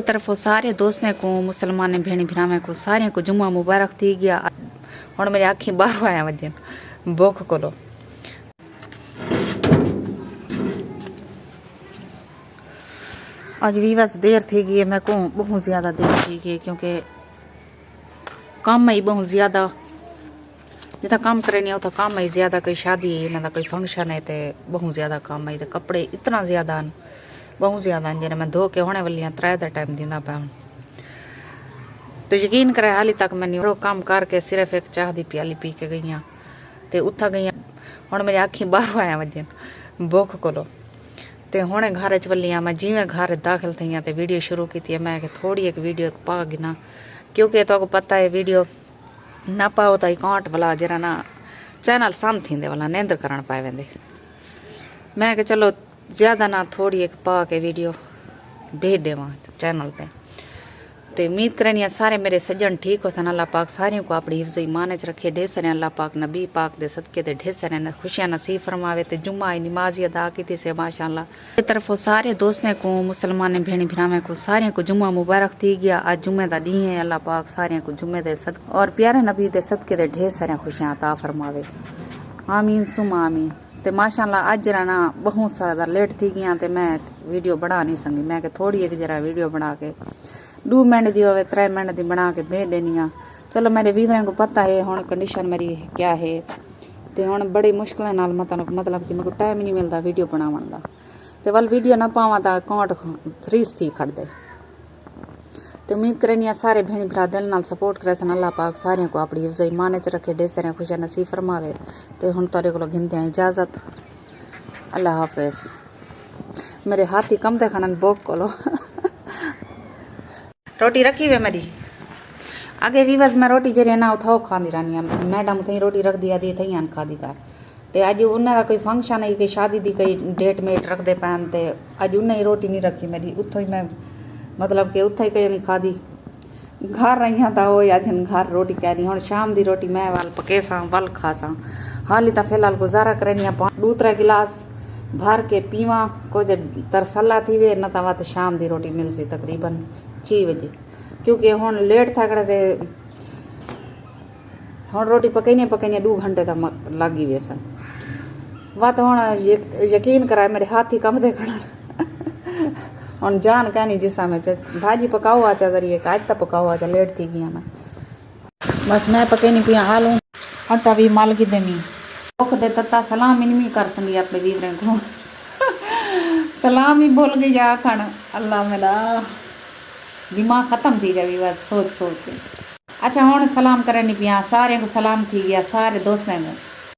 तरफों सारे दोस्तों को मुसलमान भेणी भरावें को सारे को जुम्मा मुबारक थी गया। हुण मेरी आखी बाहर आया वजन भुख कोलो। आज विवास देर थी गई है, मैं कहूँ बहुत ज़्यादा देर थी गई क्योंकि काम ही बहुत ज़्यादा जितना काम करे नहीं होता काम ही ज़्यादा। कोई शादी है ना कोई फंक्शन है तो बहुत ज़्यादा काम है। तो कपड़े इतना ज़्यादा बहुत ज़्यादा जिन्हें मैं धो के होने वाली हाँ त्रै का टाइम दिंदा पाया। तो यकीन करे हाली तक मैंने वो काम करके सिर्फ एक चाह की प्याली पी के गई हाँ तो उथा गई हूँ मेरी आखी बाहर आया वजन भुख कोलो। तो हुणे घर च वली हाँ मैं जिमें घर दाखिल थी हाँ तो वीडियो शुरू की। मैं थोड़ी एक वीडियो पा गिना क्योंकि तो पता है वीडियो ना पाओ तो अकाउंट वाला जरा ना चैनल साम थींदे वाला निंद्र करण पाए वेंदे। मैं कि चलो ज़्यादा ना थोड़ी एक पा के वीडियो भेज देवा चैनल पे। तो उम्मीद करनी सारे मेरे सज्जन ठीक हो सन। अल्लाह पाक सारे को अपनी हिफ्ज़ ईमान च रखे। ढेर सारे अल्लाह पाक नबी पाक दे सदके ते ढेर सारे खुशियां नसीब फरमावे। तो जुम्मा नमाज अदा की से माशाअल्लाह। तरफों सारे दोस्तों को मुसलमान भेणी भरावें को सारे को जुम्मा मुबारक थी गया। आज जुम्मे का डी है। अल्लाह पाक सारे को जुम्मे दे सदके और प्यारे नबी दे सदके ते ढेर सारे खुशियां अता फरमावे। आमीन सुमा आमीन। तो माशाअल्लाह अज जरा ना बहुत ज़्यादा लेट थी गई तो मैं वीडियो बना नहीं सकी। मैं कि थोड़ी एक जरा वीडियो बना के 2 मिनट दी होवे 3 मिनट दी बना के भेज देनी हाँ। चलो मेरे व्यूअरां को पता है हुण कंडीशन मेरी क्या है। तो हुण बड़ी मुश्किल नाल मतलब कि मेरे को टाइम नहीं मिलता वीडियो बनावन दा। तो वल वीडियो ना पावां तो अकाउंट फ्रीज थी खड़ दे। तो उम्मीद करनी सारे भेणी भरा दिल नाल सपोर्ट करे सन। अल्लाह पाक सारे को अपनी हिफ्ज़ ईमान च रखे। ढेर सारे खुशियां नसीब फरमावे। तो हुण तुहाडे कोलों घिंदे इजाजत। अल्लाह हाफिज़। मेरे हाथ ही कम ते खणन भुख कोलो। रोटी रखी वे मेरी आगे भी बस मैं रोटी जरिए ना उठाओ खाती रहनी मैडम उतनी रोटी रख दिया दी थी खा दी कर। तो अज उन्हें कोई फंक्शन है कोई शादी की कोई डेट मेट रखते पैन तो अज उन्हें ही रोटी नहीं रखी मेरी उतो ही मैं मतलब कि उतो ही कहीं नहीं खाधी घर रही हाँ तो वो दिन घर रोटी कहनी। हूँ शाम की रोटी मैं वाल पके सा वल खा सा। हाली तो फिलहाल गुजारा करनी 2-3 गिलास भर के पीवा कुछ तरसला थी वे न तो शाम की रोटी मिल सी तकरीबन 6 बजे क्योंकि हूँ लेट था से हूँ रोटी पकईने 2 घंटे तक लगी वे सन। वह तो हूँ यकीन कराए मेरे हाथ ही कम दे खड़ा। हूँ जान कहनी जिसा में भाजी पकाओ आचा जरिए आज तक पकाओ आचा लेट थी गई मैं बस मैं पकईनी पिया हालूँ आटा भी माल की देमी भुख दे तत्ता सलाम इनमी कर सकी अपने वीवरें को सलाम ही भूल गई जा खण। अल्लाह मेरा दिमाग खत्म थी गया बस सोच के। अच्छा हूँ सलाम करनी पिया सारे को सलाम थी गया सारे दोस्तों को।